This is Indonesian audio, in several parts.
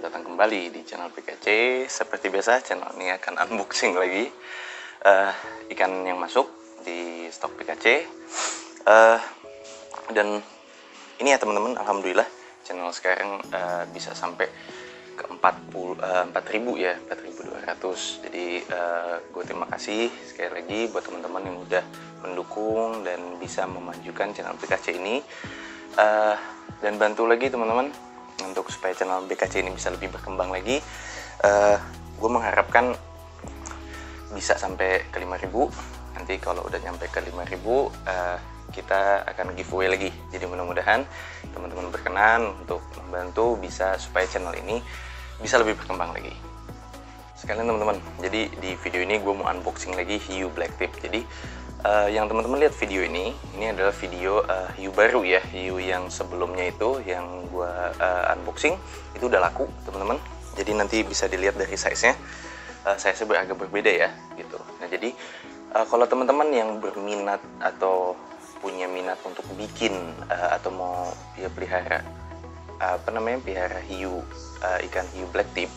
datang kembali di channel PKC. Seperti biasa, channel ini akan unboxing lagi ikan yang masuk di stok PKC. Dan ini ya teman-teman, alhamdulillah channel sekarang bisa sampai ke 4.000 ya, 4.200. Jadi gue terima kasih sekali lagi buat teman-teman yang udah mendukung dan bisa memajukan channel PKC ini, dan bantu lagi teman-teman untuk supaya channel BKC ini bisa lebih berkembang lagi. Gue mengharapkan bisa sampai ke 5.000. Nanti kalau udah nyampe ke 5.000 kita akan giveaway lagi. Jadi mudah-mudahan teman-teman berkenan untuk membantu bisa supaya channel ini bisa lebih berkembang lagi. Sekalian teman-teman, jadi di video ini gue mau unboxing lagi hiu black tip. Jadi yang teman-teman lihat video ini adalah video hiu baru ya. Hiu yang sebelumnya itu yang gue unboxing itu udah laku teman-teman. Jadi nanti bisa dilihat dari size-nya. Size-nya agak berbeda ya gitu. Nah jadi kalau teman-teman yang berminat atau punya minat untuk bikin atau mau ya pelihara pelihara hiu, ikan hiu black tip.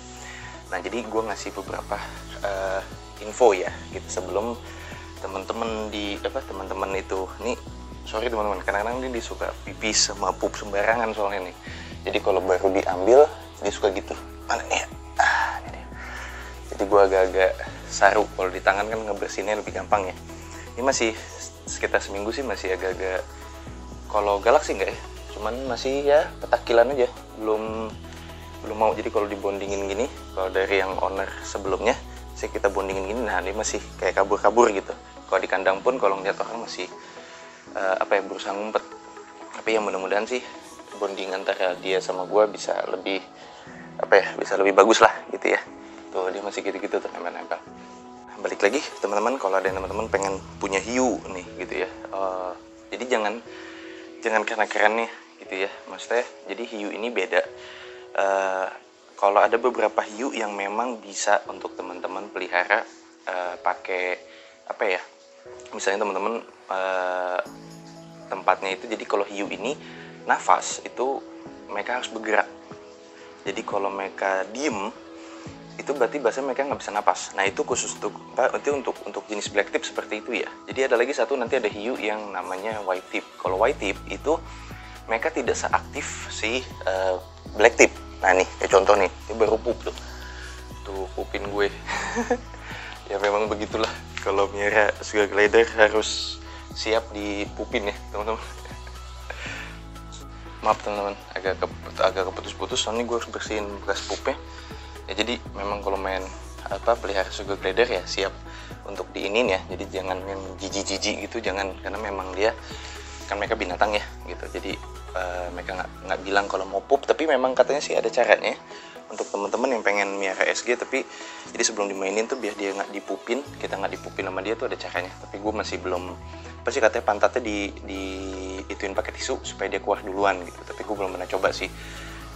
Nah jadi gue ngasih beberapa info ya gitu sebelum teman-teman teman-teman itu nih, sorry teman-teman, kadang-kadang dia suka pipis sama pup sembarangan soalnya nih. Jadi kalau baru diambil dia suka gitu, mana nih? Ini dia. Jadi gue agak-agak saru, kalau di tangan kan ngebersihinnya lebih gampang ya. Ini masih sekitar seminggu sih, masih agak-agak, kalau galak sih enggak ya, cuman masih ya petakilan aja, belum mau. Jadi kalau dibondingin gini, kalau dari yang owner sebelumnya sih kita bondingin gini, nah ini masih kayak kabur-kabur gitu. Kalau di kandang pun kalau ngeliat orang masih berusaha ngumpet. Tapi ya mudah-mudahan sih bonding antara dia sama gue bisa lebih bisa lebih bagus lah gitu ya. Tuh dia masih gitu-gitu tuh nempel-nempel. Balik lagi teman-teman, kalau ada teman-teman pengen punya hiu nih gitu ya, jadi jangan karena kerennya gitu ya, maksudnya jadi hiu ini beda. Kalau ada beberapa hiu yang memang bisa untuk teman-teman pelihara pakai misalnya teman-teman tempatnya itu, jadi kalau hiu ini nafas itu mereka harus bergerak. Jadi kalau mereka diem itu berarti bahasa mereka nggak bisa napas. Nah itu khusus untuk jenis black tip seperti itu ya. Jadi ada lagi satu, nanti ada hiu yang namanya white tip. Kalau white tip itu mereka tidak seaktif si black tip. Nah nih kayak contoh nih, ini baru pup tuh pupin gue. Ya memang begitulah, kalau miara sugar glider harus siap dipupin ya teman-teman. Maaf teman-teman, agak keputus-putus soalnya gue harus bersihin bekas pupnya. Ya jadi memang kalau main pelihara sugar glider ya siap untuk diinin ya. Jadi jangan yang jijik-jijik gitu, jangan, karena memang dia kan mereka binatang ya gitu. Jadi mereka nggak bilang kalau mau pup, tapi memang katanya sih ada caranya untuk teman-teman yang pengen miara SG. Tapi jadi sebelum dimainin tuh biar dia nggak dipupin, kita nggak dipupin sama dia tuh ada caranya. Tapi gue masih belum, katanya pantatnya di ituin pakai tisu supaya dia keluar duluan gitu. Tapi gue belum pernah coba sih,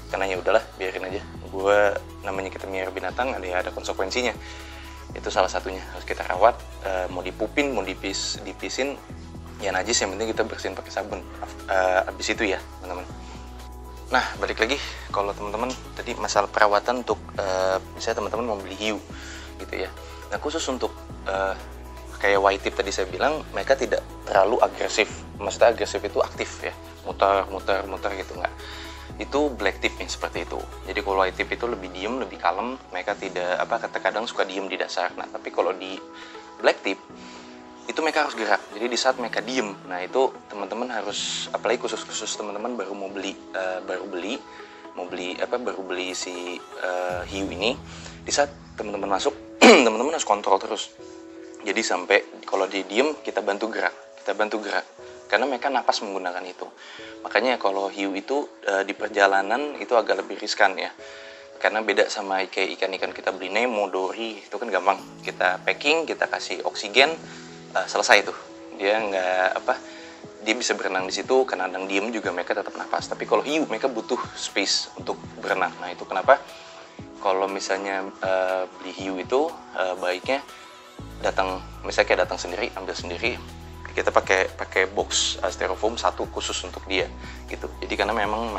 karena ya udahlah biarin aja. Gue namanya kita miara binatang ada konsekuensinya. Itu salah satunya harus kita rawat. Mau dipupin mau dipisin ya najis, yang penting kita bersihin pakai sabun abis itu ya teman-teman. Nah balik lagi, kalau teman-teman tadi masalah perawatan untuk misalnya teman-teman mau beli hiu gitu ya. Nah khusus untuk kayak white tip tadi saya bilang, mereka tidak terlalu agresif. Maksudnya agresif itu aktif ya, muter gitu, nggak. Itu black tip yang seperti itu. Jadi kalau white tip itu lebih diem, lebih kalem. Mereka tidak kadang suka diem di dasar. Nah tapi kalau di black tip itu mereka harus gerak. Jadi di saat mereka diem, nah itu teman-teman harus, apalagi khusus teman-teman baru beli si hiu ini. Di saat teman-teman masuk, teman-teman harus kontrol terus. Jadi sampai kalau dia diem kita bantu gerak. Karena mereka napas menggunakan itu. Makanya kalau hiu itu di perjalanan itu agak lebih riskan ya. Karena beda sama kayak ikan-ikan kita beli Nemo, Dory, itu kan gampang. Kita packing, kita kasih oksigen, selesai tuh. Dia dia bisa berenang di situ, karena kadang diem juga mereka tetap napas. Tapi kalau hiu mereka butuh space untuk berenang. Nah itu kenapa kalau misalnya beli hiu itu baiknya misalnya datang sendiri, ambil sendiri. Kita pakai box styrofoam satu khusus untuk dia gitu. Jadi karena memang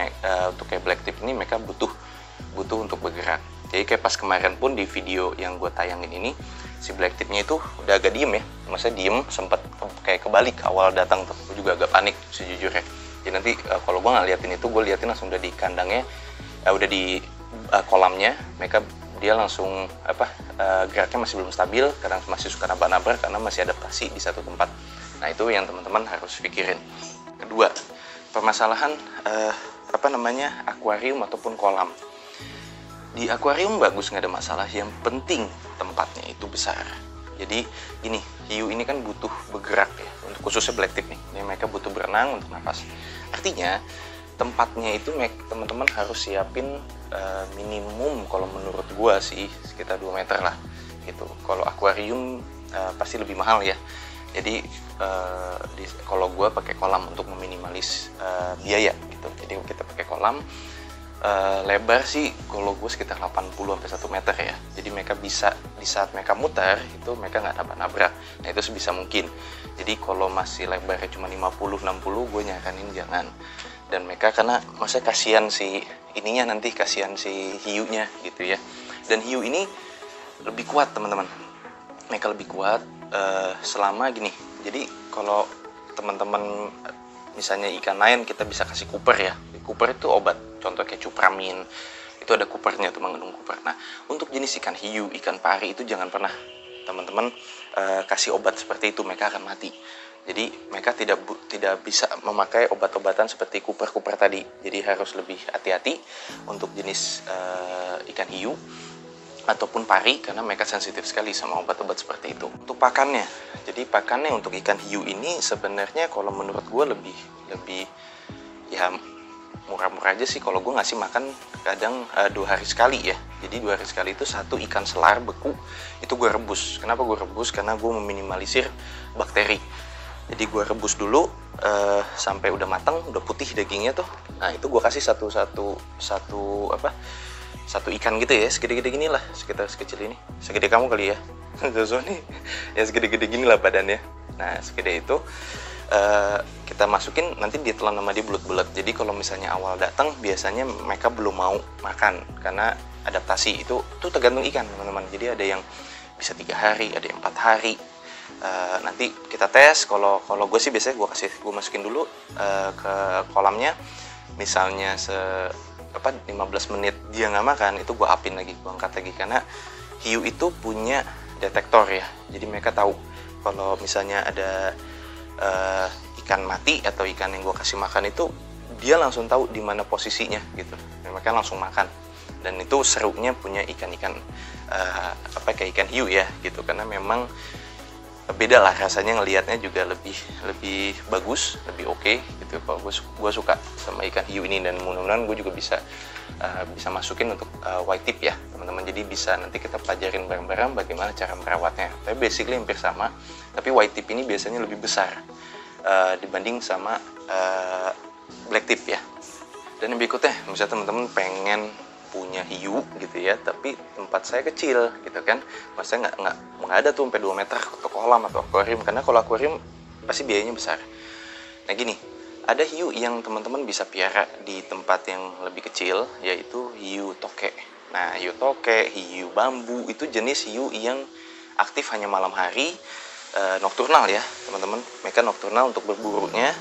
untuk kayak black tip ini mereka butuh butuh untuk bergerak. Jadi kayak pas kemarin pun di video yang gue tayangin ini, si black tip-nya itu udah agak diem ya, maksudnya diem, sempat kayak kebalik awal datang tuh, gue juga agak panik sejujurnya. Jadi nanti kalau gue nggak liatin itu, gue liatin langsung udah di kandangnya, udah di kolamnya, dia langsung geraknya masih belum stabil, kadang masih suka nabrak-nabrak karena masih adaptasi di satu tempat. Nah itu yang teman-teman harus pikirin. Kedua, permasalahan akuarium ataupun kolam. Di akuarium bagus, nggak ada masalah, yang penting tempatnya itu besar. Jadi ini hiu ini kan butuh bergerak ya, untuk khususnya black tip nih. Jadi mereka butuh berenang untuk nafas. Artinya tempatnya itu teman-teman harus siapin minimum, kalau menurut gua sih sekitar 2 meter lah gitu. Kalau akuarium pasti lebih mahal ya. Jadi kalau gua pakai kolam untuk meminimalis biaya gitu. Jadi kita pakai kolam. Lebar sih kalau gue sekitar 80-1 meter ya. Jadi mereka bisa di saat mereka muter itu mereka nggak nabrak-nabrak. Nah itu sebisa mungkin. Jadi kalau masih lebarnya cuma 50-60, gue nyaranin jangan. Dan mereka karena maksudnya kasihan si ininya, nanti kasihan si hiunya gitu ya. Dan hiu ini lebih kuat teman-teman. Mereka lebih kuat selama gini. Jadi kalau teman-teman misalnya ikan lain kita bisa kasih kuper ya. Kuper itu obat, contoh kayak cupramin, itu ada kupernya tuh, mengandung kuper. Nah untuk jenis ikan hiu, ikan pari itu jangan pernah teman-teman kasih obat seperti itu, mereka akan mati. Jadi mereka tidak bisa memakai obat-obatan seperti kuper-kuper tadi. Jadi harus lebih hati-hati untuk jenis ikan hiu ataupun pari, karena mereka sensitif sekali sama obat-obat seperti itu. Untuk pakannya, jadi pakannya untuk ikan hiu ini sebenarnya kalau menurut gue lebih ya murah-murah aja sih. Kalau gue ngasih makan kadang 2 hari sekali ya. Jadi 2 hari sekali itu 1 ikan selar beku itu gue rebus. Kenapa gue rebus? Karena gue meminimalisir bakteri. Jadi gue rebus dulu sampai udah matang, udah putih dagingnya tuh. Nah itu gue kasih satu ikan gitu ya, segede-gede gini lah, sekitar sekecil ini, segede kamu kali ya. Zozo nih ya segede-gede gini lah badannya. Nah segede itu kita masukin, nanti ditelan sama dia bulat-bulat. Jadi kalau misalnya awal datang biasanya mereka belum mau makan karena adaptasi. Itu tergantung ikan teman-teman. Jadi ada yang bisa 3 hari, ada yang 4 hari. Nanti kita tes. Kalau gue sih biasanya gue masukin dulu ke kolamnya. Misalnya 15 menit dia nggak makan, itu gue upin lagi, gue angkat lagi, karena hiu itu punya detektor ya. Jadi mereka tahu kalau misalnya ada ikan mati atau ikan yang gue kasih makan itu, dia langsung tahu di mana posisinya gitu. Dan mereka langsung makan. Dan itu serunya punya ikan-ikan kayak ikan hiu ya gitu, karena memang beda lah rasanya, ngelihatnya juga lebih bagus, lebih oke gitu. Kalau gue suka sama ikan hiu ini, dan mudah-mudahan gue juga bisa masukin untuk white tip ya teman-teman. Jadi bisa nanti kita pelajarin bareng-bareng bagaimana cara merawatnya. Tapi basically hampir sama, tapi white tip ini biasanya lebih besar dibanding sama black tip ya. Dan yang berikutnya, misalnya teman-teman pengen punya hiu gitu ya, tapi tempat saya kecil gitu kan, maksudnya nggak ada tuh sampai 2 meter untuk kolam atau akuarium, karena kalau akuarium pasti biayanya besar. Nah gini, ada hiu yang teman-teman bisa piara di tempat yang lebih kecil, yaitu hiu toke. Nah hiu toke, hiu bambu itu jenis hiu yang aktif hanya malam hari, nokturnal ya teman-teman. Mereka nokturnal untuk berburunya,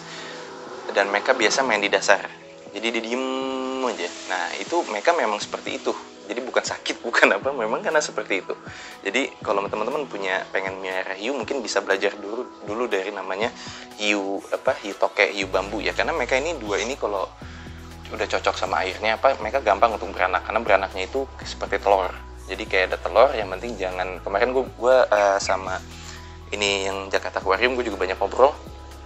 dan mereka biasa main di dasar. Jadi dia diem aja. Nah itu mereka memang seperti itu. Jadi bukan sakit, bukan apa, memang karena seperti itu. Jadi kalau teman-teman pengen melihara hiu, mungkin bisa belajar dulu dari namanya hiu toke, hiu bambu ya. Karena mereka ini dua ini kalau udah cocok sama airnya mereka gampang untuk beranak, karena beranaknya itu seperti telur. Jadi kayak ada telur, yang penting jangan. Kemarin gue sama ini yang Jakarta Aquarium, gue juga banyak ngobrol.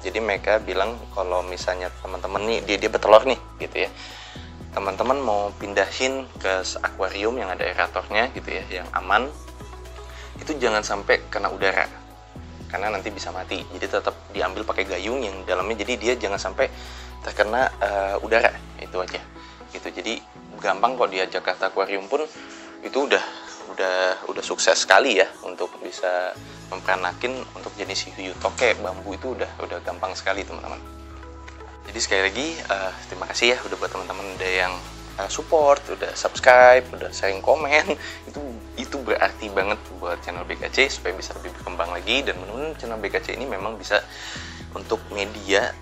Jadi mereka bilang kalau misalnya teman-teman nih dia bertelur nih gitu ya, teman-teman mau pindahin ke akuarium yang ada aeratornya gitu ya, yang aman, itu jangan sampai kena udara, karena nanti bisa mati. Jadi tetap diambil pakai gayung yang dalamnya, jadi dia jangan sampai terkena udara, itu aja gitu. Jadi gampang kok di Jakarta Aquarium pun itu udah sukses sekali ya untuk bisa memperanakin untuk jenis hiu toke bambu, itu udah gampang sekali teman-teman. Jadi sekali lagi terima kasih ya udah buat teman-teman ada yang support, udah subscribe, udah sharing komen. Itu berarti banget buat channel BKC supaya bisa lebih berkembang lagi. Dan menurut channel BKC ini memang bisa untuk media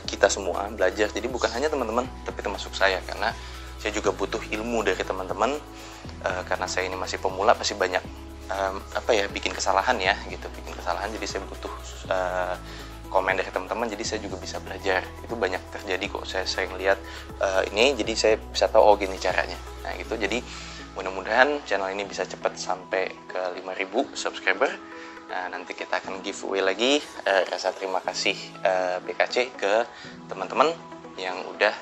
kita semua belajar. Jadi bukan hanya teman-teman, tapi termasuk saya, karena saya juga butuh ilmu dari teman-teman. Karena saya ini masih pemula, pasti banyak bikin kesalahan ya gitu, jadi saya butuh komen dari teman-teman, jadi saya juga bisa belajar. Itu banyak terjadi kok, saya sering lihat ini, jadi saya bisa tahu gini caranya. Nah gitu, jadi mudah-mudahan channel ini bisa cepat sampai ke 5.000 subscriber. Nah, nanti kita akan giveaway lagi. Rasa terima kasih BKC ke teman-teman yang udah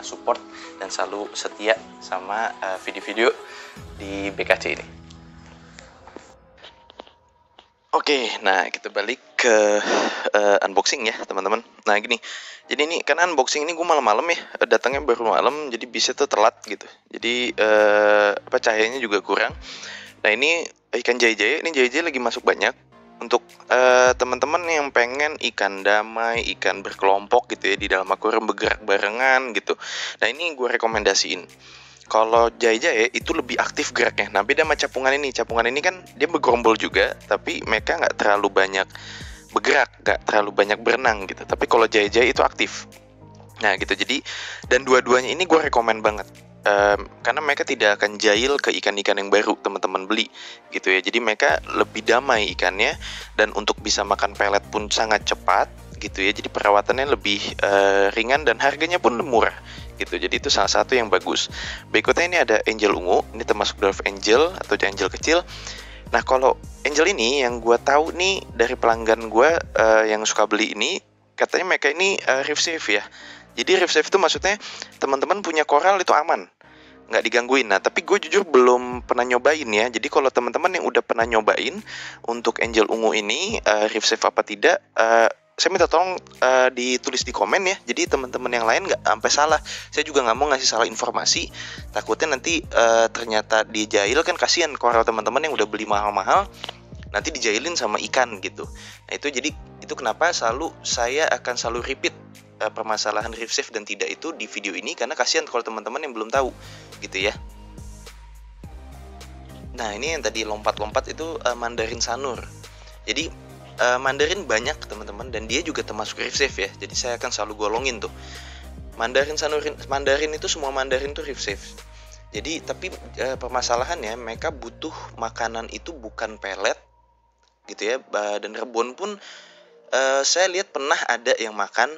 support dan selalu setia sama video-video di BKC ini. Oke, nah kita balik ke unboxing ya teman-teman. Nah gini, jadi ini karena unboxing ini gue malam-malam ya, datangnya baru malam, jadi bisa tuh telat gitu. Jadi cahayanya juga kurang. Nah ini ikan jai-jai, ini jai-jai lagi masuk banyak. Untuk teman-teman yang pengen ikan damai, ikan berkelompok gitu ya, di dalam akuarium bergerak barengan gitu. Nah ini gue rekomendasiin. Kalau jai-jai itu lebih aktif geraknya. Nah beda sama capungan ini. Capungan ini kan dia bergerombol juga, tapi mereka nggak terlalu banyak bergerak, nggak terlalu banyak berenang gitu. Tapi kalau jai-jai itu aktif. Nah gitu, jadi dan dua-duanya ini gue rekomen banget. Karena mereka tidak akan jahil ke ikan-ikan yang baru teman-teman beli gitu ya. Jadi mereka lebih damai ikannya, dan untuk bisa makan pelet pun sangat cepat gitu ya. Jadi perawatannya lebih ringan dan harganya pun murah gitu. Jadi itu salah satu yang bagus. Berikutnya ini ada angel ungu, ini termasuk dwarf angel atau angel kecil. Nah kalau angel ini yang gue tahu nih dari pelanggan gue yang suka beli ini, katanya mereka ini reef safe ya. Jadi reef safe itu maksudnya teman-teman punya koral itu aman, nggak digangguin. Nah tapi gue jujur belum pernah nyobain ya. Jadi kalau teman-teman yang udah pernah nyobain untuk angel ungu ini reef safe apa tidak, saya minta tolong ditulis di komen ya. Jadi teman-teman yang lain nggak sampai salah. Saya juga nggak mau ngasih salah informasi. Takutnya nanti ternyata dijahil, kan kasihan koral teman-teman yang udah beli mahal-mahal nanti dijailin sama ikan gitu. Nah itu kenapa saya akan selalu repeat permasalahan reef safe dan tidak itu di video ini, karena kasihan kalau teman-teman yang belum tahu gitu ya. Nah ini yang tadi lompat-lompat itu Mandarin Sanur. Jadi Mandarin banyak teman-teman, dan dia juga termasuk reef safe ya. Jadi saya akan selalu golongin tuh Mandarin Sanur. Mandarin itu semua Mandarin tuh reef safe. Jadi tapi permasalahannya mereka butuh makanan itu bukan pelet gitu ya. Dan rebon pun saya lihat pernah ada yang makan,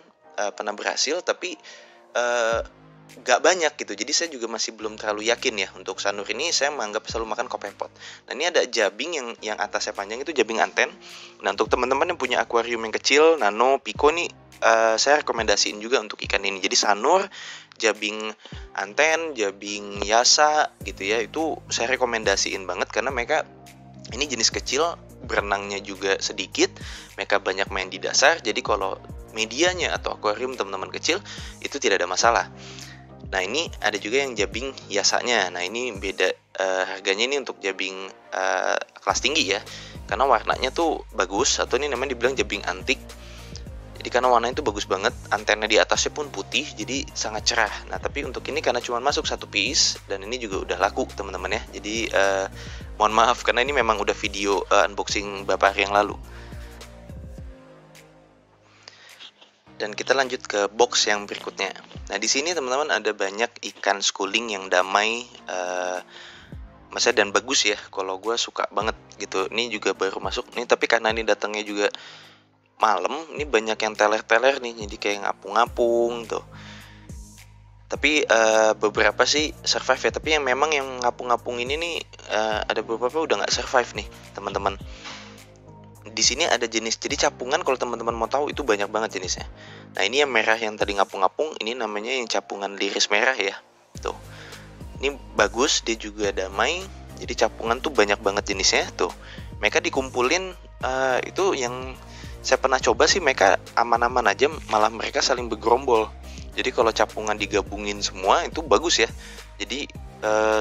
pernah berhasil, tapi gak banyak gitu. Jadi saya juga masih belum terlalu yakin ya. Untuk sanur ini saya menganggap selalu makan kopepot. Nah ini ada jabing yang atasnya panjang, itu jabing anten. Nah untuk teman-teman yang punya akuarium yang kecil, nano, pico nih, saya rekomendasiin juga untuk ikan ini. Jadi sanur, jabing anten, jabing yasa gitu ya, itu saya rekomendasiin banget karena mereka ini jenis kecil, berenangnya juga sedikit, mereka banyak main di dasar. Jadi kalau medianya atau akuarium teman-teman kecil itu tidak ada masalah. Nah ini ada juga yang jabing yasanya. Nah ini beda harganya, ini untuk jabing kelas tinggi ya, karena warnanya tuh bagus, atau ini namanya dibilang jabing antik. Jadi karena warnanya itu bagus banget, antennya di atasnya pun putih, jadi sangat cerah. Nah tapi untuk ini karena cuma masuk satu piece, dan ini juga udah laku teman-teman ya. Jadi mohon maaf karena ini memang udah video unboxing beberapa hari yang lalu. Dan kita lanjut ke box yang berikutnya. Nah di sini teman-teman ada banyak ikan schooling yang damai, dan bagus ya. Kalau gue suka banget gitu. Ini juga baru masuk nih, tapi karena ini datangnya juga malam, ini banyak yang teler-teler nih, jadi kayak ngapung-ngapung tuh. Tapi beberapa sih survive ya. Tapi yang memang yang ngapung-ngapung ini nih, ada beberapa udah nggak survive nih teman-teman. Di sini ada jenis, jadi capungan kalau teman-teman mau tahu itu banyak banget jenisnya. Nah ini yang merah yang tadi ngapung-ngapung, ini namanya yang capungan liris merah ya. Tuh, ini bagus, dia juga damai. Jadi capungan tuh banyak banget jenisnya tuh. Mereka dikumpulin, itu yang saya pernah coba sih, mereka aman-aman aja, malah mereka saling bergerombol. Jadi kalau capungan digabungin semua itu bagus ya. Jadi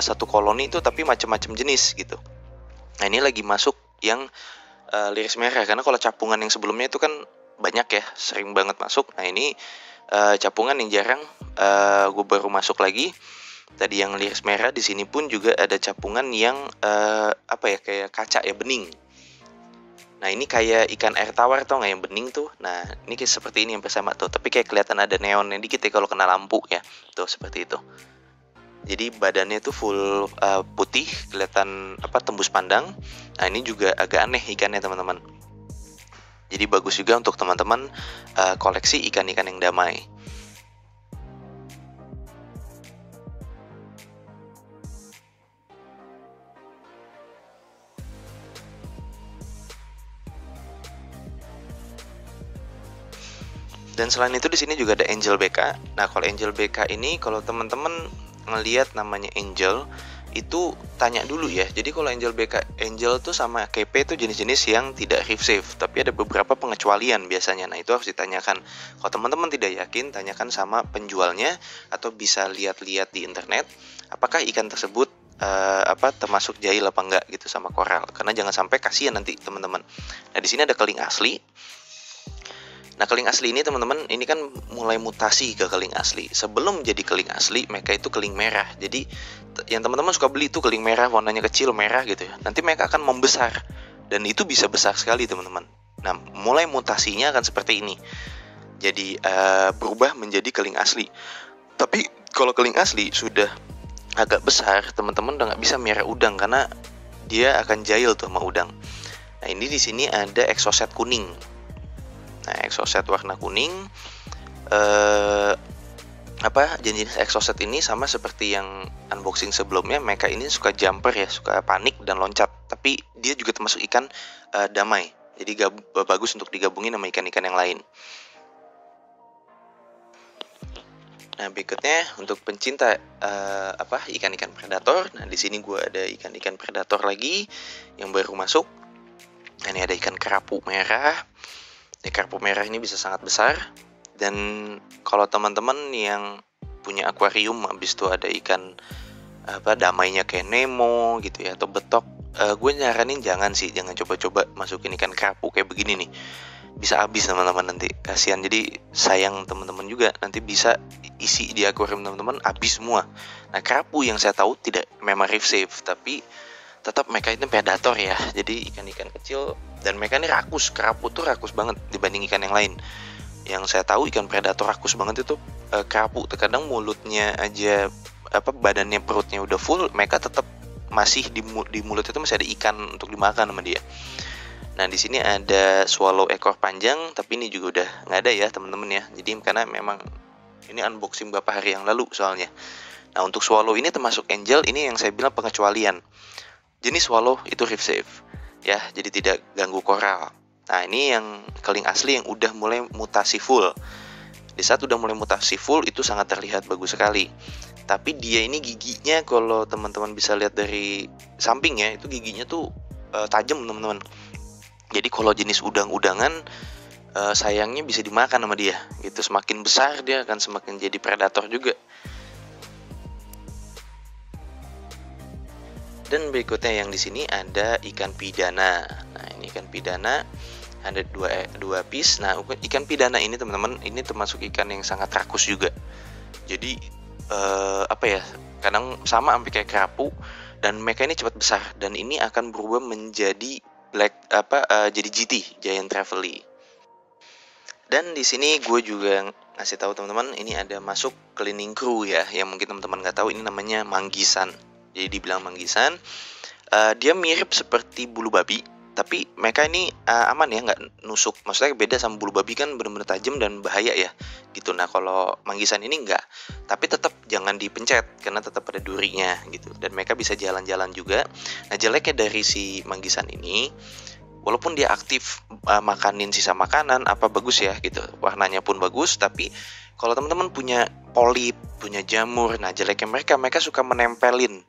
satu koloni itu tapi macam-macam jenis gitu. Nah ini lagi masuk yang liris merah, karena kalau capungan yang sebelumnya itu kan banyak ya, sering banget masuk. Nah ini capungan yang jarang, gue baru masuk lagi. Tadi yang liris merah, di sini pun juga ada capungan yang kayak kaca ya, bening. Nah ini kayak ikan air tawar tau nggak yang bening tuh. Nah ini kayak seperti ini yang bersama tuh, tapi kayak kelihatan ada neonnya dikit ya kalau kena lampu ya. Tuh seperti itu. Jadi badannya tuh full putih, kelihatan tembus pandang. Nah ini juga agak aneh ikannya teman-teman. Jadi bagus juga untuk teman-teman koleksi ikan-ikan yang damai. Dan selain itu di sini juga ada Angel BK. Nah, kalau Angel BK ini kalau teman-teman ngelihat namanya Angel itu tanya dulu ya. Jadi kalau Angel BK, Angel tuh sama KP itu jenis-jenis yang tidak reef safe, tapi ada beberapa pengecualian biasanya. Nah, itu harus ditanyakan. Kalau teman-teman tidak yakin, tanyakan sama penjualnya atau bisa lihat-lihat di internet apakah ikan tersebut termasuk jahil apa enggak gitu sama koral. Karena jangan sampai kasihan nanti teman-teman. Nah, di sini ada keling asli. Nah, keling asli ini teman-teman, ini kan mulai mutasi ke keling asli. Sebelum jadi keling asli, mereka itu keling merah. Jadi yang teman-teman suka beli itu keling merah, warnanya kecil merah gitu ya. Nanti mereka akan membesar dan itu bisa besar sekali teman-teman. Nah, mulai mutasinya akan seperti ini. Jadi berubah menjadi keling asli. Tapi kalau keling asli sudah agak besar, teman-teman udah nggak bisa miara udang karena dia akan jahil tuh sama udang. Nah, ini di sini ada exocet kuning. Nah, exocet warna kuning, jenis exocet ini sama seperti yang unboxing sebelumnya. Mereka ini suka jumper ya, suka panik dan loncat. Tapi dia juga termasuk ikan damai. Jadi bagus untuk digabungin sama ikan-ikan yang lain. Nah, berikutnya untuk pencinta ikan-ikan predator. Nah, di sini gue ada ikan-ikan predator lagi yang baru masuk. Nah, ini ada ikan kerapu merah. Kerapu merah ini bisa sangat besar, dan kalau teman-teman yang punya akuarium habis itu ada ikan damainya kayak Nemo gitu ya atau betok, gue nyaranin jangan coba-coba masukin ikan kerapu kayak begini nih, bisa habis teman-teman nanti, kasihan. Jadi sayang teman-teman juga, nanti bisa isi di akuarium teman-teman habis semua. Nah, kerapu yang saya tahu tidak memang reef safe, tapi tetap mereka itu predator ya, jadi ikan-ikan kecil dan mereka ini rakus. Kerapu tuh rakus banget dibanding ikan yang lain. Yang saya tahu ikan predator rakus banget itu kerapu. Terkadang mulutnya aja badannya, perutnya udah full, mereka tetap masih di mulut itu masih ada ikan untuk dimakan sama dia. Nah, di sini ada swallow ekor panjang, tapi ini juga udah nggak ada ya teman-teman ya. Jadi karena memang ini unboxing beberapa hari yang lalu soalnya. Nah, untuk swallow ini termasuk angel, ini yang saya bilang pengecualian. Jenis swallow itu reef safe ya, jadi tidak ganggu koral. Nah, ini yang keling asli yang udah mulai mutasi full. Di saat udah mulai mutasi full itu sangat terlihat bagus sekali. Tapi dia ini giginya, kalau teman-teman bisa lihat dari sampingnya, itu giginya tuh tajam teman-teman. Jadi kalau jenis udang-udangan sayangnya bisa dimakan sama dia gitu. Semakin besar dia akan semakin jadi predator juga. Dan berikutnya yang di sini ada ikan pidana. Nah, ini ikan pidana ada dua piece. Nah, ikan pidana ini teman-teman, ini termasuk ikan yang sangat rakus juga. Jadi kadang sama sampai kayak kerapu, dan mereka ini cepat besar, dan ini akan berubah menjadi jadi GT, Giant Trevally. Dan di sini gue juga ngasih tahu teman-teman, ini ada masuk cleaning crew ya, yang mungkin teman-teman nggak tahu, ini namanya manggisan. Jadi dibilang manggisan, dia mirip seperti bulu babi, tapi mereka ini aman ya, nggak nusuk. Maksudnya beda sama bulu babi kan benar-benar tajam dan bahaya ya gitu. Nah, kalau manggisan ini enggak, tapi tetap jangan dipencet karena tetap ada durinya gitu, dan mereka bisa jalan-jalan juga. Nah, jeleknya dari si manggisan ini, walaupun dia aktif makanin sisa makanan bagus ya gitu, warnanya pun bagus, tapi kalau teman-teman punya polip, punya jamur, nah jeleknya mereka suka menempelin.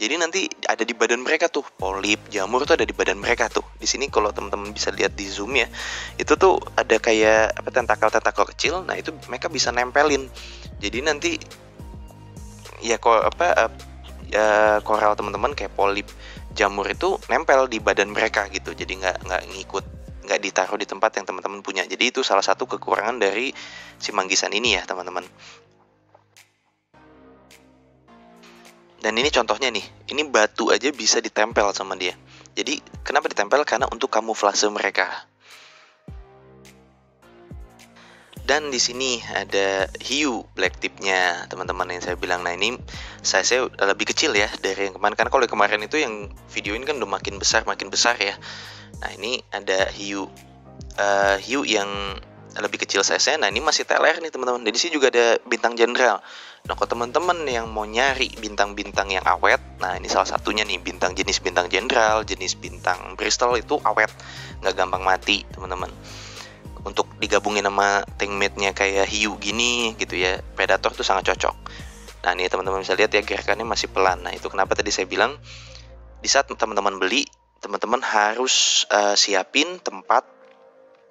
Jadi nanti ada di badan mereka tuh, polip, jamur tuh ada di badan mereka tuh. Di sini kalau teman-teman bisa lihat di zoom ya, itu tuh ada kayak tentakel kecil. Nah, itu mereka bisa nempelin. Jadi nanti ya koral teman-teman kayak polip, jamur itu nempel di badan mereka gitu. Jadi nggak ditaruh di tempat yang teman-teman punya. Jadi itu salah satu kekurangan dari si manggisan ini ya teman-teman. Dan ini contohnya nih, ini batu aja bisa ditempel sama dia. Jadi kenapa ditempel? Karena untuk kamuflase mereka. Dan di sini ada hiu black tipnya teman-teman yang saya bilang. Nah ini size-nya lebih kecil ya dari yang kemarin, karena kalau yang kemarin itu yang video ini kan udah makin besar ya. Nah ini ada hiu yang lebih kecil size-nya. Nah ini masih teler nih teman-teman. Dan di sini juga ada bintang jenderal. Nah kalau teman-teman yang mau nyari bintang-bintang yang awet, nah ini salah satunya nih, jenis bintang jenderal, jenis bintang Bristol itu awet, nggak gampang mati teman-teman. Untuk digabungin sama tankmate-nya kayak hiu gini gitu ya, Predator tuh sangat cocok. Nah ini teman-teman bisa lihat ya, gerakannya masih pelan. Nah itu kenapa tadi saya bilang di saat teman-teman beli, teman-teman harus siapin tempat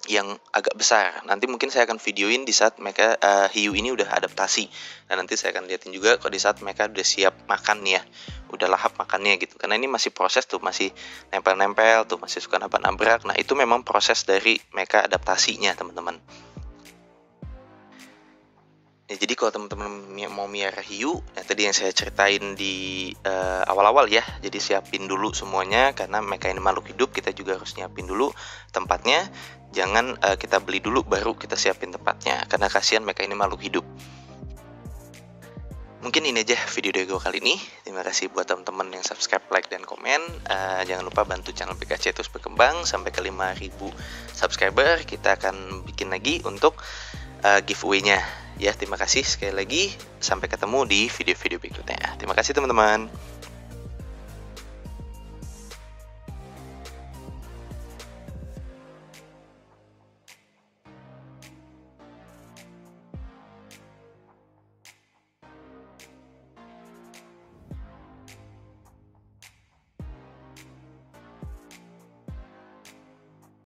yang agak besar. Nanti mungkin saya akan videoin di saat mereka hiu ini udah adaptasi. Dan nanti saya akan liatin juga kalau di saat mereka udah siap makan ya, udah lahap makannya gitu. Karena ini masih proses tuh, masih nempel-nempel tuh, masih suka nabrak-nabrak. Nah itu memang proses dari mereka adaptasinya teman-teman. Ya, jadi kalau teman-teman mau miara hiu, yang tadi yang saya ceritain di awal-awal ya, jadi siapin dulu semuanya, karena mereka ini makhluk hidup, kita juga harus nyiapin dulu tempatnya. Jangan kita beli dulu baru kita siapin tempatnya, karena kasihan mereka ini makhluk hidup. Mungkin ini aja video dari gue kali ini. Terima kasih buat teman-teman yang subscribe, like, dan komen. Jangan lupa bantu channel PKC terus berkembang sampai ke 5.000 subscriber. Kita akan bikin lagi untuk giveaway-nya. Ya, terima kasih sekali lagi. Sampai ketemu di video-video berikutnya. Terima kasih teman-teman.